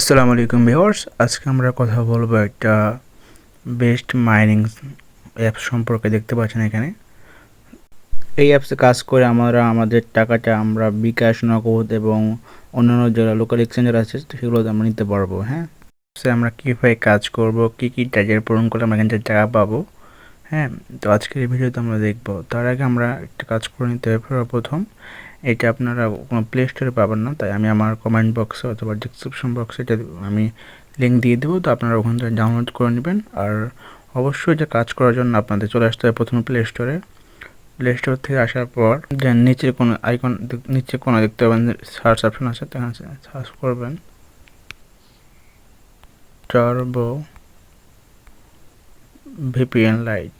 আসসালামু আলাইকুম ভিউয়ার্স, আজকে আমরা কথা বলবো একটা বেস্ট মাইনিং অ্যাপস সম্পর্কে। দেখতে পাচ্ছেন এখানে এই অ্যাপসে কাজ করে আমরা আমাদের টাকাটা আমরা বিকাশ, নগদ এবং অন্যান্য যারা লোকাল এক্সচেঞ্জার আছে সেগুলোতে আমরা নিতে পারবো। হ্যাঁ, সে আমরা কীভাবে কাজ করব, কী কী টার্গেট পূরণ করলে আমরা এখান থেকে টাকা পাবো। হ্যাঁ, তো আজকের এই ভিডিওতে আমরা দেখবো। তার আগে আমরা একটা কাজ করে নিতে হবে। প্রথম এটা আপনারা কোনো প্লে স্টোরে পাবেন না, তাই আমি আমার কমেন্ট বক্সে অথবা ডিসক্রিপশন বক্সে এটা আমি লিঙ্ক দিয়ে দেবো। তো আপনারা ওখান থেকে ডাউনলোড করে নেবেন। আর অবশ্যই এটা কাজ করার জন্য আপনাদের চলে আসতে হবে প্রথমে প্লে স্টোরে। প্লে স্টোর থেকে আসার পর যে নিচের কোনো আইকন, নিচে কোনো দেখতে পাবেন সার্চ অপশন আছে, সেখানে সার্চ করবেন turbo VPN light,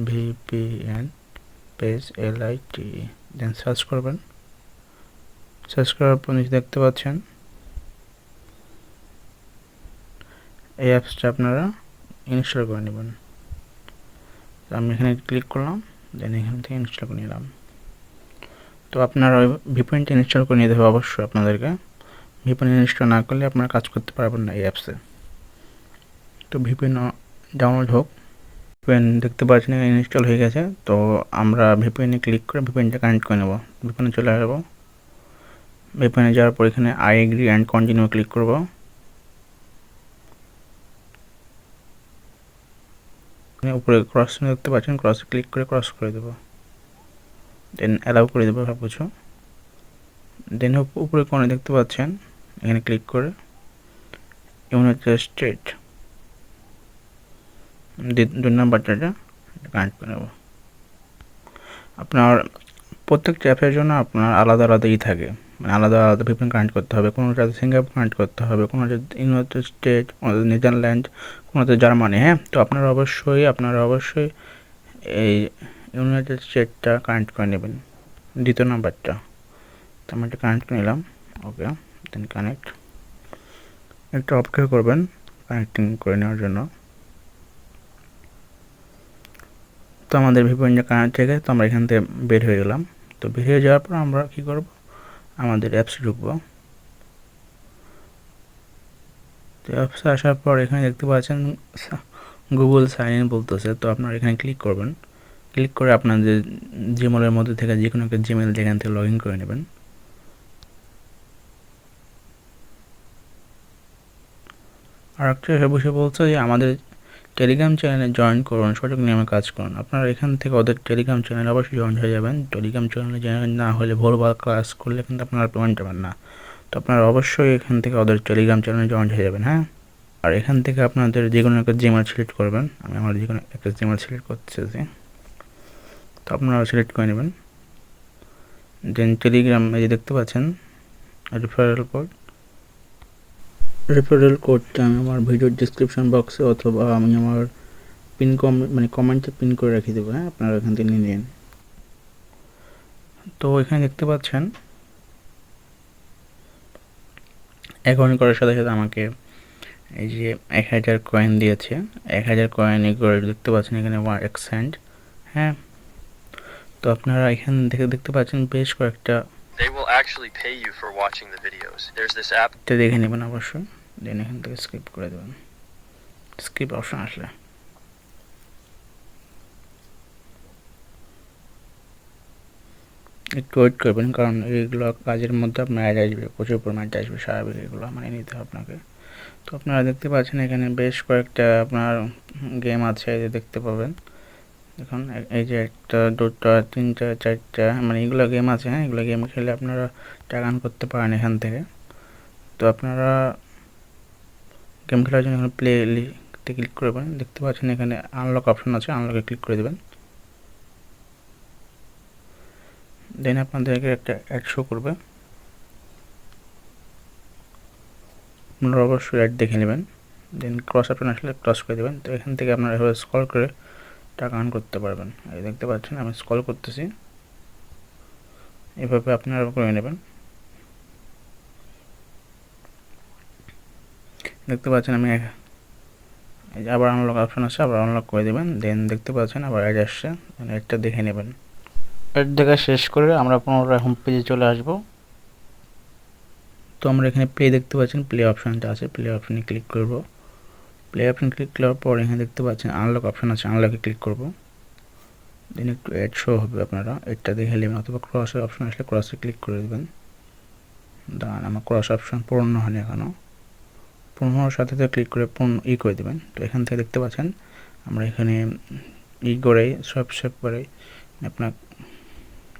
VPN page LIT, দেন সার্চ করবেন। সার্চ করার পর নিচে দেখতে পাচ্ছেন এই অ্যাপসটা আপনারা ইনস্টল করে নেবেন। আমি এখানে ক্লিক করলাম, দেন এখান থেকে ইনস্টল করে নিলাম। তো আপনারা ওই ভিপিএনটা ইনস্টল করে নিতে হবে অবশ্যই আপনাদেরকে। ভিপিএন ইনস্টল না করলে আপনারা কাজ করতে পারবেন না এই অ্যাপসে। তো ভিপিএন ডাউনলোড হোক। ভিপিএন দেখতে পাচ্ছেন এখানে ইনস্টল হয়ে গেছে। তো আমরা ভিপিএনে ক্লিক করে ভিপিএনটা কানেক্ট করে নেব। ভিপিএনে চলে আসবো। ভিপিএনে যাওয়ার পর এখানে I agree and continue click করব। উপরে ক্রস দেখতে পাচ্ছেন, ক্রস ক্লিক করে ক্রস করে দেবো। দেন অ্যালাউ করে দেবো সব কিছু। দেন উপরে কোণে দেখতে পাচ্ছেন এখানে ক্লিক করে ইউনাইটেড স্টেট 2 নাম্বারটা কানেক্ট করে নেব। আপনার প্রত্যেকটা অ্যাপের জন্য আপনার আলাদা আলাদাই থাকে, মানে আলাদা আলাদা ভিপিএন কানেক্ট করতে হবে। কোনোটাতে সিঙ্গাপুর কানেক্ট করতে হবে, কোনোটাতে ইউনাইটেড স্টেট, কোনোটাতে নেদারল্যান্ড, কোনোটাতে জার্মানি। হ্যাঁ, তো আপনারা অবশ্যই এই ইউনাইটেড স্টেটটা কানেক্ট করে নেবেন, 2 নাম্বারটা। তো আমি এটা কানেক্ট করে নিলাম। ওকে, দেন কানেক্ট। একটু অপেক্ষা করবেন কানেক্টিং করে নেওয়ার জন্য। তো আমাদের ভিপিএনটা কানেক্ট হয়ে গেছে। তো আমরা এখান থেকে বের হয়ে গেলাম। তো বের হয়ে যাওয়ার পর আমরা কী করব, আমাদের অ্যাপসে ঢুকবো। তো অ্যাপসে আসার পর এখানে দেখতে পাচ্ছেন গুগল সাইন ইন বলতেছে। তো আপনারা এখানে ক্লিক করবেন। ক্লিক করে আপনাদের জিমেলের মধ্যে থেকে যে কোনো একটা জিমেল যেখান থেকে লগ ইন করে নেবেন। আর একটা বিষয় বলছে যে আমাদের টেলিগ্রাম চ্যানেলে জয়েন করুন, সঠিক নিয়মে কাজ করুন। আপনারা এখান থেকে ওদের টেলিগ্রাম চ্যানেলে অবশ্যই জয়েন হয়ে যাবেন। টেলিগ্রাম চ্যানেলে জয়েন না হলে ভুলভাল ক্লাস করলে কিন্তু আপনারা পেমেন্ট পাবেন না। তো আপনারা অবশ্যই এখান থেকে ওদের টেলিগ্রাম চ্যানেলে জয়েন হয়ে যাবেন। হ্যাঁ, আর এখান থেকে আপনাদের যে কোনো একটা জিমেল সিলেক্ট করবেন। আমি আমার যে কোনো একটা জিমেল সিলেক্ট করতেছি। তো আপনারা সিলেক্ট করে নেবেন। দেন টেলিগ্রাম এই যে দেখতে পাচ্ছেন রেফারেল কোডটা আমি আমার ভিডিওর ডিসক্রিপশন বক্সে অথবা আমি আমার কমেন্টে পিন করে রেখে দেবো। হ্যাঁ, আপনারা এখান থেকে নিয়ে নিন। তো এখানে দেখতে পাচ্ছেন অ্যাকাউন্ট করার সাথে সাথে আমাকে এই যে 1000 কয়েন দিয়েছে। 1000 কয়েন করে দেখতে পাচ্ছেন এখানে 1 সেন্ট। হ্যাঁ, তো আপনারা এখান থেকে দেখতে পাচ্ছেন বেশ কয়েকটা দেখে নেবেন অবশ্যই। দেন এখান থেকে স্কিপ করে দেবেন, স্কিপ অপশন আসলে। একটু ওয়েট করবেন, কারণ এইগুলো কাজের মধ্যে আপনার অ্যাড আসবে, প্রচুর পরিমাণে আসবে, স্বাভাবিক, এগুলো মানে নিতে হবে আপনাকে। তো আপনারা দেখতে পাচ্ছেন এখানে বেশ কয়েকটা আপনার গেম আছে, দেখতে পাবেন। এখন এই যে 1টা 2টা 3টা 4টা মানে এগুলো গেম আছে। হ্যাঁ, এগুলো গেম খেলে আপনারা টাকা আর্ন করতে পারেন এখান থেকে। তো আপনারা গেম খেলার জন্য এখানে প্লে লিস্টে ক্লিক করবেন। দেখতে পাচ্ছেন এখানে আনলক অপশন আছে, আনলকে ক্লিক করে দেবেন। দেন আপনাদেরকে একটা অ্যাড শো করবে, আপনারা অবশ্যই অ্যাড দেখে নেবেন। দেন ক্রস অপশন আসলে ক্রস করে দেবেন। তো এখান থেকে আপনারা এভাবে স্ক্রল করে টাকা আর্ন করতে পারবেন। এই দেখতে পাচ্ছেন আমি স্ক্রল করতেছি, এভাবে আপনারা করে নেবেন। দেখতে পাচ্ছেন আমি এই যে আবার আনলক অপশন আছে, আবার আনলক করে দেবেন। দেন দেখতে পাচ্ছেন আবার অ্যাড আসছে, অ্যাডটা দেখে নেবেন। অ্যাড দেখা শেষ করে আমরা পুনরায় হোম পেজে চলে আসব। তো আমরা এখানে প্লে দেখতে পাচ্ছেন, প্লে অপশানটা আছে, প্লে অপশানে ক্লিক করব। প্লে অপশান ক্লিক করার পর এখানে দেখতে পাচ্ছেন আনলক অপশান আছে, আনলকে ক্লিক করব। দেন একটু অ্যাড শো হবে, আপনারা এটা দেখে নেবেন, অথবা ক্রসের অপশান আসলে ক্রসে ক্লিক করে দেবেন। দাঁড়ান, আমার ক্রস অপশান পূর্ণ হয়নি এখনও, পূর্ণ হওয়ার সাথে সাথে ক্লিক করে করে দেবেন। তো এখান থেকে দেখতে পাচ্ছেন আমরা এখানে করে সব করে আপনার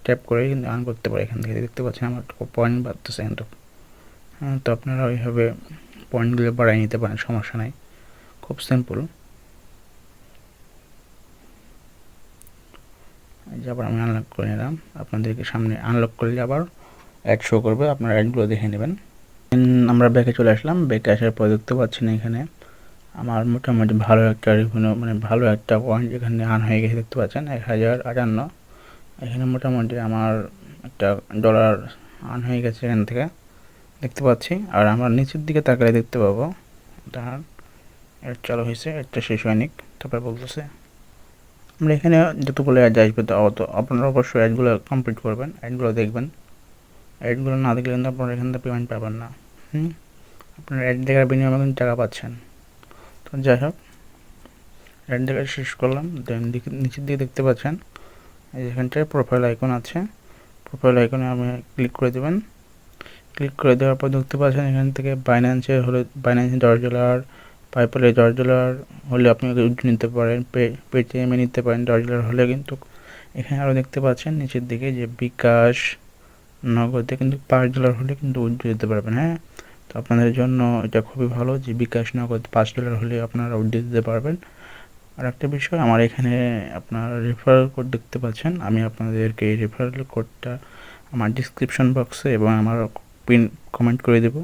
ট্যাপ করে কিন্তু আর্ন করতে পারি। এখান থেকে দেখতে পাচ্ছেন আমার পয়েন্ট বাড়তেছে কিন্তু। তো আপনারা ওইভাবে পয়েন্টগুলো বাড়াই নিতে পারেন, সমস্যা নাই, খুব সিম্পল। এই যে আবার আমি আনলক করে নিলাম, আপনাদেরকে সামনে আনলক করলে আবার অ্যাড শো করবে, আপনারা অ্যাডগুলো দেখে নেবেন। আমরা ব্যাকে চলে আসলাম, ব্যাকে আসার পর দেখতে পাচ্ছেন এখানে আমার মোটামুটি ভালো একটা রেভিনিউ, মানে ভালো একটা পয়েন্ট এখানে আর্ন হয়ে গেছে, দেখতে পাচ্ছেন 1058। এখানে মোটামুটি আমার একটা ডলার আর্ন হয়ে গেছে এখান থেকে, দেখতে পাচ্ছি। আর আমরা নিচের দিকে তাকালে দেখতে পাবো দাঁড়ান, অ্যাড চালু হয়েছে, অ্যাডটা শেষ হয়নি, তারপরে বলতেছে আমরা এখানে যতগুলো অ্যাড আসবে তো আপনারা অবশ্যই অ্যাডগুলো কমপ্লিট করবেন, অ্যাডগুলো দেখবেন। অ্যাডগুলো না দেখলে কিন্তু আপনারা এখান থেকে পেমেন্ট পাবেন না। আপনারা অ্যাড দেখার বিনিময়ে কিন্তু টাকা পাচ্ছেন। তো যাই হোক, অ্যাড দেখা শেষ করলাম। দেন নিচের দিকে দেখতে পাচ্ছেন এখানটায় প্রোফাইল আইকন আছে, প্রোফাইল আইকনে আমি ক্লিক করে দেবেন। ক্লিক করে দেওয়ার পর দেখতে পাচ্ছেন এখান থেকে বাইন্যান্সে হলে বাইন্যান্সে $10, পাইপলে $10 হলে আপনি উইথড্র নিতে পারেন, পেটিএমে নিতে পারেন $10 হলে। কিন্তু এখানে আরও দেখতে পাচ্ছেন নিচের দিকে যে বিকাশ, নগদে কিন্তু $5 হলে কিন্তু উইথড্র দিতে পারবেন। হ্যাঁ, তো আপনাদের জন্য এটা খুবই ভালো যে বিকাশ নগদ $5 হলে আপনারা উইথড্র দিতে পারবেন। আর একটা বিষয়, আমার এখানে আপনার রেফারেল কোড দেখতে পাচ্ছেন, আমি আপনাদেরকে এই রেফারেল কোডটা আমার ডিসক্রিপশন বক্সে এবং আমার পিন কমেন্ট করে দেব।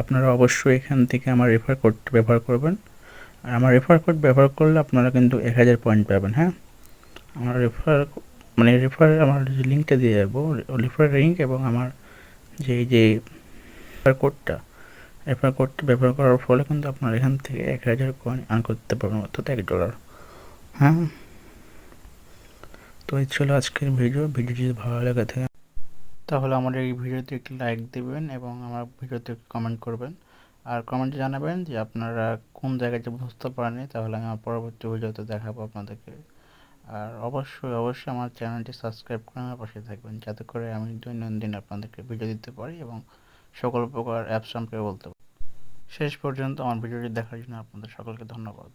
আপনারা অবশ্যই এখান থেকে আমার রেফার কোডটা ব্যবহার করবেন। আর আমার রেফার কোড ব্যবহার করলে আপনারা কিন্তু 1000 পয়েন্ট পাবেন। হ্যাঁ, আমার আমার যে লিঙ্কটা দিয়ে যাবো, রেফার লিঙ্ক এবং আমার যে রেফার কোডটা ব্যবহার করার ফলে কিন্তু আপনারা এখান থেকে 1000 কয়েন আর্ন করতে পারবেন, অর্থাৎ $1। হ্যাঁ, তো এই ছিল আজকের ভিডিও যদি ভালো লাগে থাকে তাহলে আমার এই ভিডিওতে একটি লাইক দেবেন এবং আমার ভিডিওতে কমেন্ট করবেন। আর কমেন্টে জানাবেন যে আপনারা কোন জায়গাটা বুঝতে পারেননি, তাহলে আমি আমার পরবর্তী ভিডিওতে দেখাবো আপনাদেরকে। আর অবশ্যই আমার চ্যানেলটি সাবস্ক্রাইব করে আমার পাশে থাকবেন, যাতে করে আমি দৈনন্দিন আপনাদেরকে ভিডিও দিতে পারি এবং সকল প্রকার অ্যাপ সম্পর্কে বলতে পারি। শেষ পর্যন্ত আমার ভিডিওটি দেখার জন্য আপনাদের সকলকে ধন্যবাদ।